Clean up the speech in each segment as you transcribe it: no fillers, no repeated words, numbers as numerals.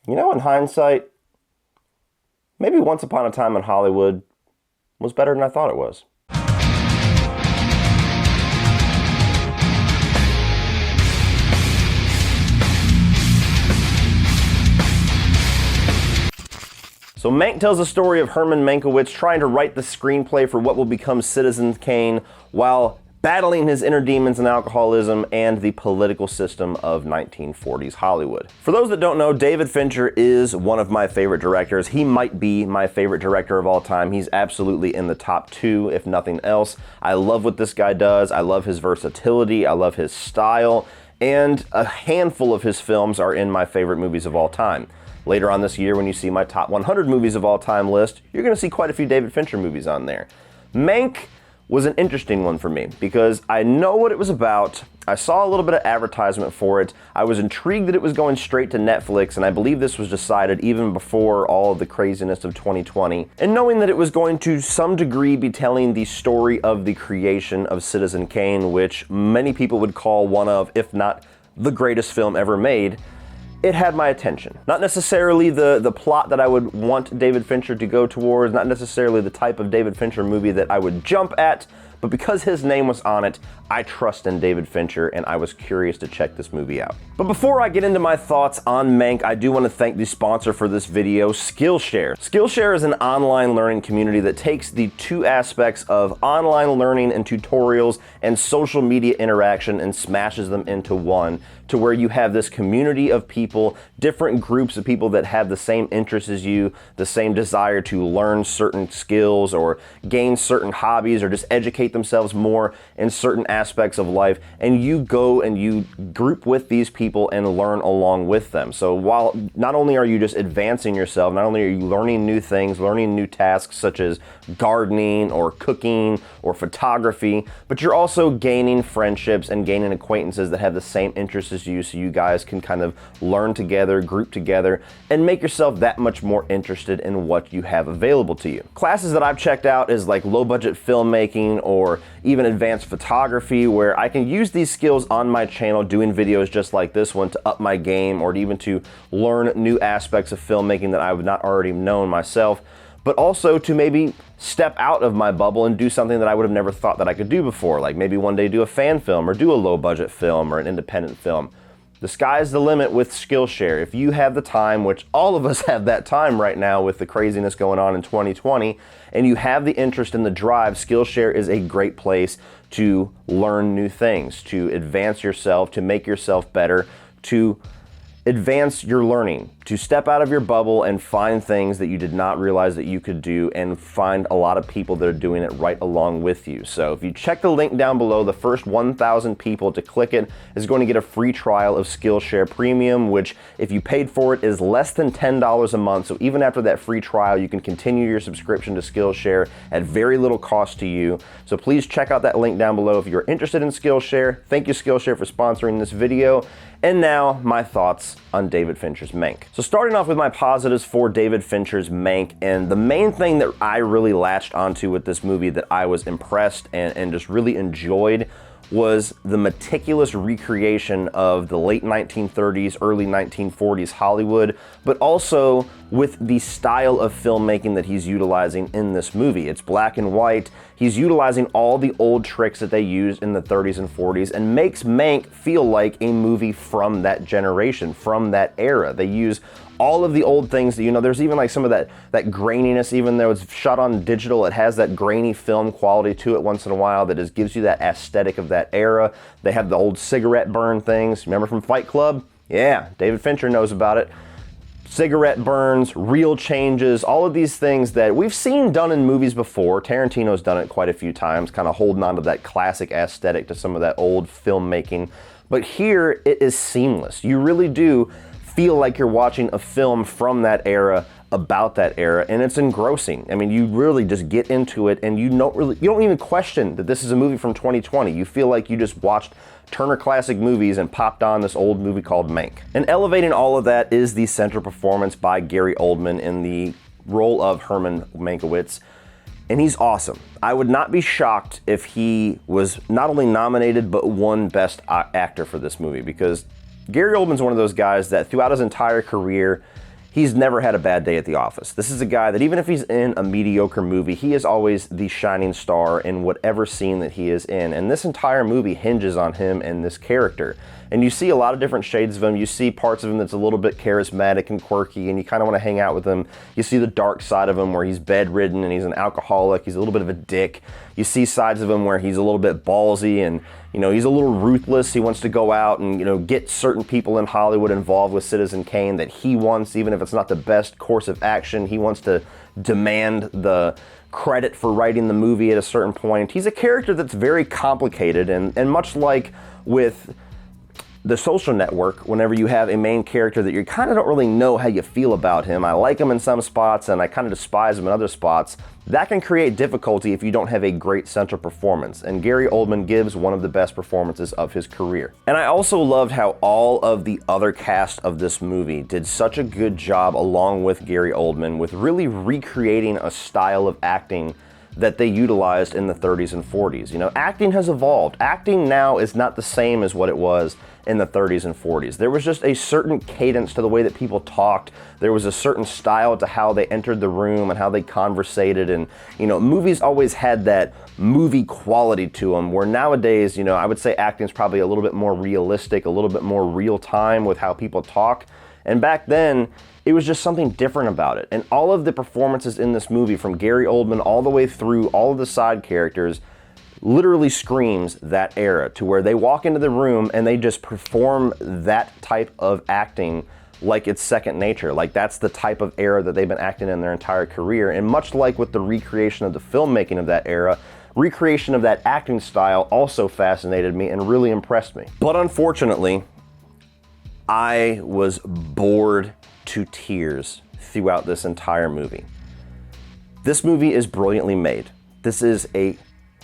You know, in hindsight, maybe Once Upon a Time in Hollywood was better than I thought it was. So Mank tells the story of Herman Mankiewicz trying to write the screenplay for what will become Citizen Kane while battling his inner demons and alcoholism and the political system of 1940s Hollywood. For those that don't know, David Fincher is one of my favorite directors. He might be my favorite director of all time. He's absolutely in the top 2, if nothing else. I love what this guy does. I love his versatility. I love his style. And a handful of his films are in my favorite movies of all time. Later on this year, when you see my top 100 movies of all time list, you're going to see quite a few David Fincher movies on there. Mank was an interesting one for me because I know what it was about. I saw a little bit of advertisement for it. I was intrigued that it was going straight to Netflix, and I believe this was decided even before all of the craziness of 2020. And knowing that it was going to some degree be telling the story of the creation of Citizen Kane, which many people would call one of, if not the greatest film ever made, it had my attention. Not necessarily the plot that I would want David Fincher to go towards, not necessarily the type of David Fincher movie that I would jump at, but because his name was on it, I trust in David Fincher and I was curious to check this movie out. But before I get into my thoughts on Mank, I do want to thank the sponsor for this video, Skillshare. Skillshare is an online learning community that takes the two aspects of online learning and tutorials and social media interaction and smashes them into one, to where you have this community of people, different groups of people that have the same interests as you, the same desire to learn certain skills or gain certain hobbies or just educate themselves more in certain aspects of life, and you go and you group with these people and learn along with them. So while not only are you just advancing yourself, not only are you learning new things, learning new tasks such as gardening or cooking or photography, but you're also gaining friendships and gaining acquaintances that have the same interests as you, so you guys can kind of learn together, group together, and make yourself that much more interested in what you have available to you. Classes that I've checked out is like low budget filmmaking or even advanced photography, where I can use these skills on my channel doing videos just like this one to up my game or even to learn new aspects of filmmaking that I would not already known myself, but also to maybe step out of my bubble and do something that I would have never thought that I could do before, like maybe one day do a fan film or do a low budget film or an independent film. The sky's the limit with Skillshare. If you have the time, which all of us have that time right now with the craziness going on in 2020, and you have the interest and the drive, Skillshare is a great place to learn new things, to advance yourself, to make yourself better, to advance your learning, to step out of your bubble and find things that you did not realize that you could do, and find a lot of people that are doing it right along with you. So if you check the link down below, the first 1,000 people to click it is going to get a free trial of Skillshare Premium, which if you paid for it is less than $10 a month. So even after that free trial, you can continue your subscription to Skillshare at very little cost to you. So please check out that link down below if you're interested in Skillshare. Thank you, Skillshare, for sponsoring this video. And now, my thoughts on David Fincher's Mank. So starting off with my positives for David Fincher's Mank, and the main thing that I really latched onto with this movie that I was impressed and just really enjoyed was the meticulous recreation of the late 1930s, early 1940s Hollywood, but also with the style of filmmaking that he's utilizing in this movie. It's black and white. He's utilizing all the old tricks that they used in the 30s and 40s and makes Mank feel like a movie from that generation, from that era. They use all of the old things that, you know, there's even like some of that graininess, even though it's shot on digital, it has that grainy film quality to it once in a while that just gives you that aesthetic of that era. They have the old cigarette burn things. Remember from Fight Club? Yeah, David Fincher knows about it. Cigarette burns, reel changes, all of these things that we've seen done in movies before. Tarantino's done it quite a few times, kind of holding on to that classic aesthetic to some of that old filmmaking. But here, it is seamless. You really do feel like you're watching a film from that era, about that era, and it's engrossing. I mean, you really just get into it, and you don't even question that this is a movie from 2020. You feel like you just watched Turner Classic Movies and popped on this old movie called Mank. And elevating all of that is the central performance by Gary Oldman in the role of Herman Mankiewicz. And he's awesome. I would not be shocked if he was not only nominated, but won Best Actor for this movie, because Gary Oldman's one of those guys that throughout his entire career, he's never had a bad day at the office. This is a guy that even if he's in a mediocre movie, he is always the shining star in whatever scene that he is in. And this entire movie hinges on him and this character. And you see a lot of different shades of him. You see parts of him that's a little bit charismatic and quirky, and you kind of want to hang out with him. You see the dark side of him where he's bedridden and he's an alcoholic. He's a little bit of a dick. You see sides of him where he's a little bit ballsy and, you know, he's a little ruthless. He wants to go out and, you know, get certain people in Hollywood involved with Citizen Kane that he wants, even if it's not the best course of action. He wants to demand the credit for writing the movie at a certain point. He's a character that's very complicated, and much like with The Social Network, whenever you have a main character that you kind of don't really know how you feel about him, I like him in some spots and I kind of despise him in other spots, that can create difficulty if you don't have a great central performance. And Gary Oldman gives one of the best performances of his career. And I also loved how all of the other cast of this movie did such a good job along with Gary Oldman with really recreating a style of acting that they utilized in the 30s and 40s. You know, acting has evolved. Acting now is not the same as what it was in the 30s and 40s. There was just a certain cadence to the way that people talked. There was a certain style to how they entered the room and how they conversated. And, you know, movies always had that movie quality to them, where nowadays, you know, I would say acting is probably a little bit more realistic, a little bit more real time with how people talk. And back then, it was just something different about it. And all of the performances in this movie, from Gary Oldman all the way through all of the side characters, literally screams that era, to where they walk into the room and they just perform that type of acting like it's second nature. Like that's the type of era that they've been acting in their entire career. And much like with the recreation of the filmmaking of that era, recreation of that acting style also fascinated me and really impressed me. But unfortunately, I was bored to tears throughout this entire movie. This movie is brilliantly made. This is a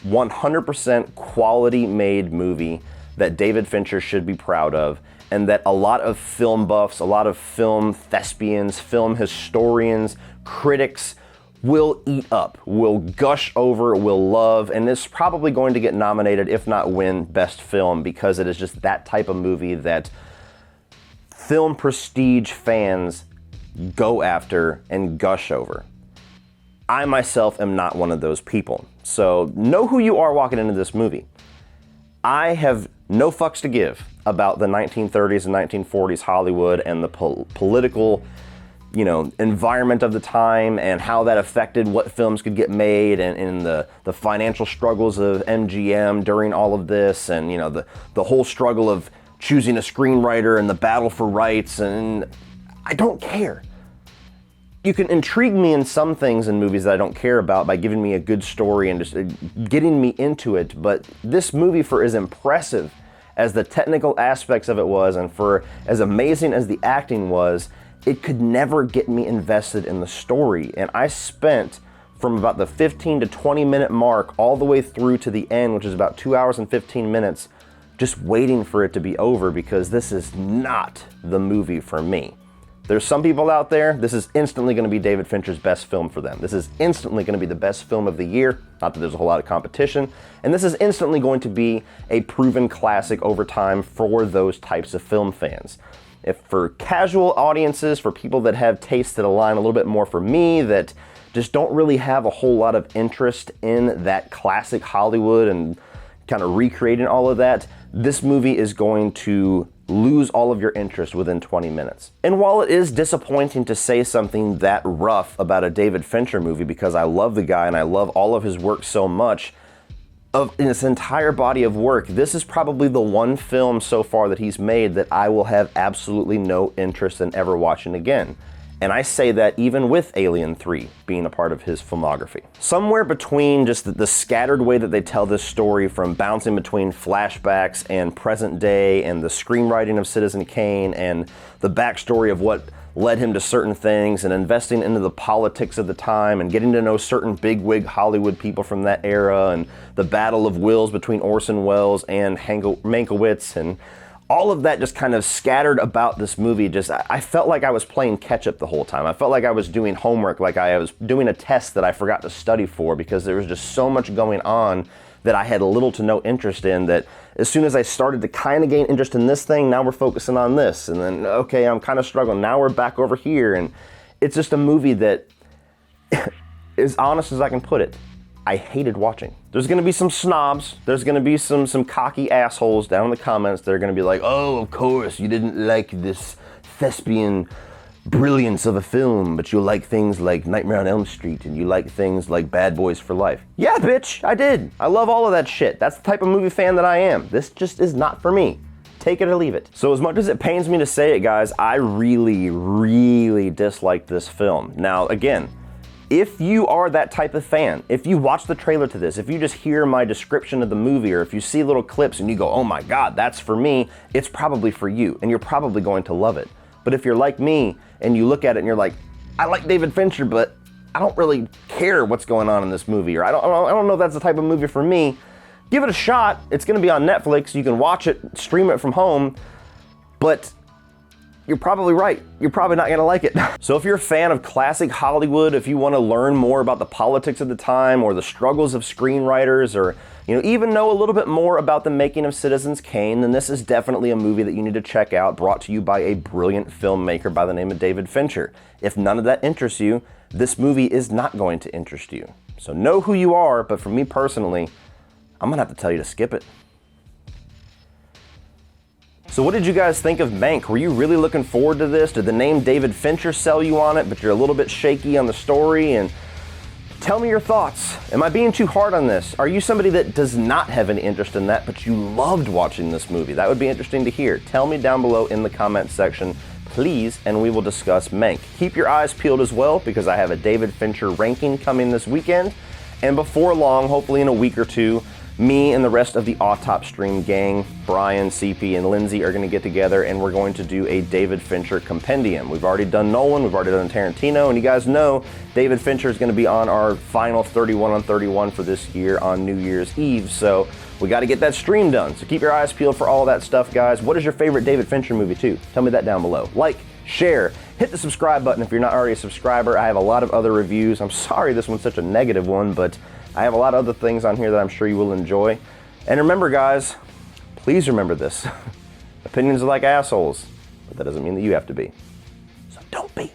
100% quality made movie that David Fincher should be proud of, and that a lot of film buffs, a lot of film thespians, film historians, critics will eat up, will gush over, will love, and is probably going to get nominated, if not win, Best Film, because it is just that type of movie that film prestige fans go after and gush over. I myself am not one of those people. So know who you are walking into this movie. I have no fucks to give about the 1930s and 1940s Hollywood and the political, you know, environment of the time and how that affected what films could get made, and the financial struggles of MGM during all of this, and, you know, the whole struggle of choosing a screenwriter and the battle for rights, and I don't care. You can intrigue me in some things in movies that I don't care about by giving me a good story and just getting me into it, but this movie, for as impressive as the technical aspects of it was, and for as amazing as the acting was, it could never get me invested in the story. And I spent from about the 15 to 20 minute mark all the way through to the end, which is about 2 hours and 15 minutes, just waiting for it to be over, because this is not the movie for me. There's some people out there, this is instantly going to be David Fincher's best film for them. This is instantly going to be the best film of the year. Not that there's a whole lot of competition. And this is instantly going to be a proven classic over time for those types of film fans. If for casual audiences, for people that have tastes that align a little bit more for me, that just don't really have a whole lot of interest in that classic Hollywood and kind of recreating all of that, this movie is going to lose all of your interest within 20 minutes. And while it is disappointing to say something that rough about a David Fincher movie, because I love the guy and I love all of his work so much, in his entire body of work, this is probably the one film so far that he's made that I will have absolutely no interest in ever watching again. And I say that even with Alien 3 being a part of his filmography. Somewhere between just the scattered way that they tell this story, from bouncing between flashbacks and present day, and the screenwriting of Citizen Kane, and the backstory of what led him to certain things, and investing into the politics of the time, and getting to know certain bigwig Hollywood people from that era, and the battle of wills between Orson Welles and Mankiewicz, and all of that just kind of scattered about this movie. I felt like I was playing catch up the whole time. I felt like I was doing homework, like I was doing a test that I forgot to study for, because there was just so much going on that I had little to no interest in, that as soon as I started to kind of gain interest in this thing, now we're focusing on this. And then, okay, I'm kind of struggling. Now we're back over here. And it's just a movie that, as honest as I can put it, I hated watching. There's gonna be some snobs, there's gonna be some cocky assholes down in the comments that are gonna be like, oh, of course, you didn't like this thespian brilliance of a film, but you like things like Nightmare on Elm Street and you like things like Bad Boys for Life. Yeah, bitch, I did. I love all of that shit. That's the type of movie fan that I am. This just is not for me. Take it or leave it. So as much as it pains me to say it, guys, I really, really dislike this film. Now, again, if you are that type of fan, if you watch the trailer to this, if you just hear my description of the movie, or if you see little clips and you go, oh my God, that's for me, it's probably for you, and you're probably going to love it. But if you're like me, and you look at it and you're like, I like David Fincher, but I don't really care what's going on in this movie, or I don't know if that's the type of movie for me, give it a shot. It's gonna be on Netflix, you can watch it, stream it from home, but you're probably right. You're probably not gonna like it. So if you're a fan of classic Hollywood, if you wanna learn more about the politics of the time or the struggles of screenwriters, or even know a little bit more about the making of Citizen Kane, then this is definitely a movie that you need to check out, brought to you by a brilliant filmmaker by the name of David Fincher. If none of that interests you, this movie is not going to interest you. So know who you are, but for me personally, I'm gonna have to tell you to skip it. So what did you guys think of Mank? Were you really looking forward to this? Did the name David Fincher sell you on it, but you're a little bit shaky on the story? And tell me your thoughts. Am I being too hard on this? Are you somebody that does not have any interest in that, but you loved watching this movie? That would be interesting to hear. Tell me down below in the comments section, please, and we will discuss Mank. Keep your eyes peeled as well, because I have a David Fincher ranking coming this weekend. And before long, hopefully in a week or two, me and the rest of the Autop Stream gang, Brian, CP, and Lindsay, are going to get together and we're going to do a David Fincher compendium. We've already done Nolan, we've already done Tarantino, and you guys know David Fincher is going to be on our final 31 on 31 for this year on New Year's Eve, so we got to get that stream done. So keep your eyes peeled for all of that stuff, guys. What is your favorite David Fincher movie too? Tell me that down below. Like, share, hit the subscribe button if you're not already a subscriber. I have a lot of other reviews. I'm sorry this one's such a negative one, but I have a lot of other things on here that I'm sure you will enjoy. And remember, guys, please remember this. Opinions are like assholes, but that doesn't mean that you have to be. So don't be.